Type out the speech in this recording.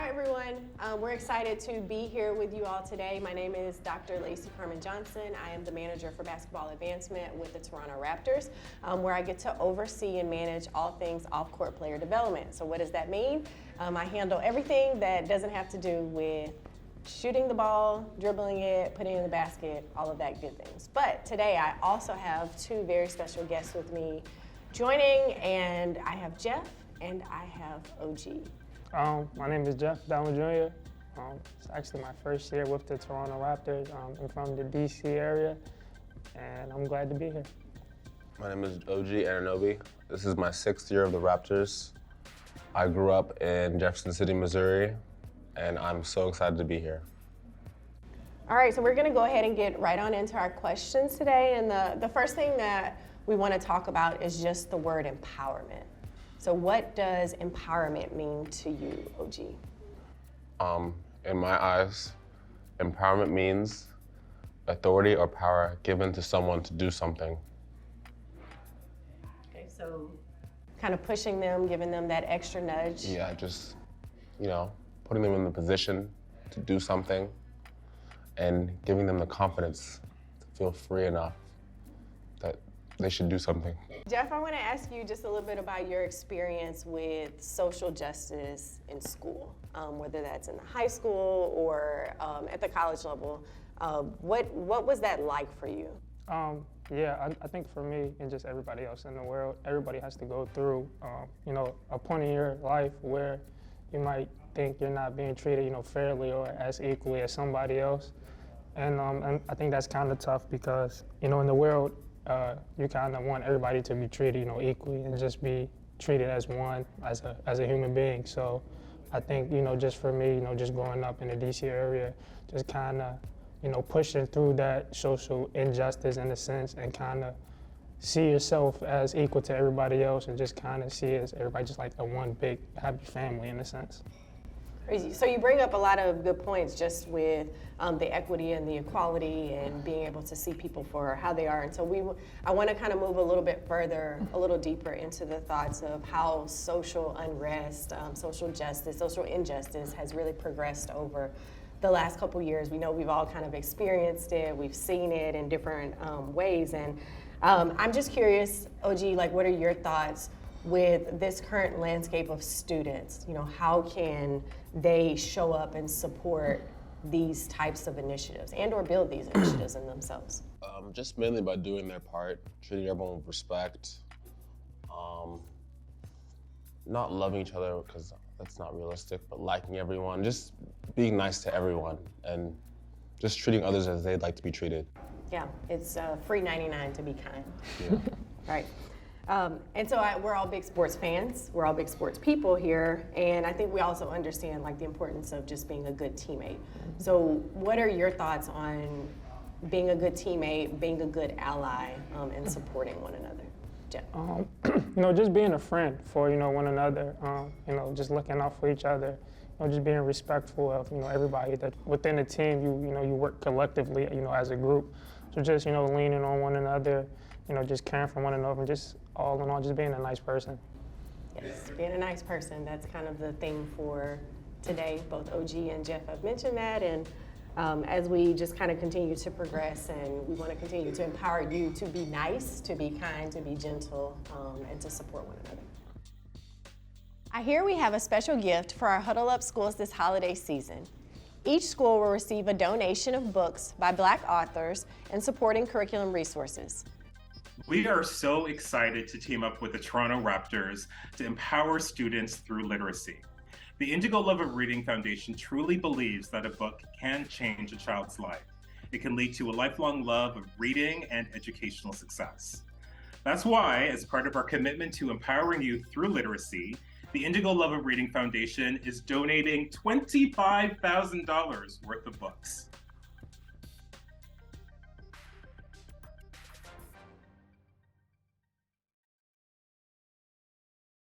Hi, everyone. We're excited to be here with you all today. My name is Dr. Lacey Carmen Johnson. I am the manager for basketball advancement with the Toronto Raptors, where I get to oversee and manage all things off-court player development. So what does that mean? I handle everything that doesn't have to do with shooting the ball, dribbling it, putting it in the basket, all of that good things. But today I also have two very special guests with me joining, and I have Jeff and I have OG. My name is Jeff Dowtin Jr. It's actually my first year with the Toronto Raptors. I'm from the DC area, and I'm glad to be here. My name is OG Anunoby. This is my 6th year of the Raptors. I grew up in Jefferson City, Missouri, and I'm so excited to be here. All right, so we're gonna go ahead and get right on into our questions today. And the first thing that we wanna talk about is just the word empowerment. So what does empowerment mean to you, OG? In my eyes, empowerment means authority or power given to someone to do something. Okay, so kind of pushing them, giving them that extra nudge. Yeah, just, putting them in the position to do something and giving them the confidence to feel free enough that they should do something. Jeff, I want to ask you just a little bit about your experience with social justice in school, whether that's in the high school or at the college level. What was that like for you? I think for me and just everybody else in the world, everybody has to go through, a point in your life where you might think you're not being treated, fairly or as equally as somebody else. And I think that's kind of tough because, in the world, you kind of want everybody to be treated, equally and just be treated as one, as a human being. So I think, just for me, just growing up in the DC area, just kind of, pushing through that social injustice in a sense and kind of see yourself as equal to everybody else and just kind of see as everybody just like a one big happy family in a sense. Crazy. So you bring up a lot of good points just with the equity and the equality and being able to see people for how they are. And so I want to kind of move a little bit further, a little deeper into the thoughts of how social unrest, social justice, social injustice has really progressed over the last couple years. We know we've all kind of experienced it, we've seen it in different ways. And I'm just curious, OG, what are your thoughts with this current landscape of students? How can they show up and support these types of initiatives and or build these initiatives in themselves? Just mainly by doing their part, treating everyone with respect, not loving each other because that's not realistic, but liking everyone, just being nice to everyone and just treating others as they'd like to be treated. Yeah, it's free 99 to be kind. Yeah. Right. And so we're all big sports fans. We're all big sports people here. And I think we also understand the importance of just being a good teammate. So what are your thoughts on being a good teammate, being a good ally, and supporting one another? Jeff? Just being a friend for, one another, just looking out for each other, just being respectful of, everybody that within the team, you work collectively, as a group. So just, leaning on one another, just caring for one another and just all in all, just being a nice person. Yes, being a nice person. That's kind of the thing for today. Both OG and Jeff have mentioned that. And as we just kind of continue to progress and we want to continue to empower you to be nice, to be kind, to be gentle, and to support one another. I hear we have a special gift for our Huddle Up schools this holiday season. Each school will receive a donation of books by Black authors and supporting curriculum resources. We are so excited to team up with the Toronto Raptors to empower students through literacy. The Indigo Love of Reading Foundation truly believes that a book can change a child's life. It can lead to a lifelong love of reading and educational success. That's why, as part of our commitment to empowering youth through literacy, the Indigo Love of Reading Foundation is donating $25,000 worth of books.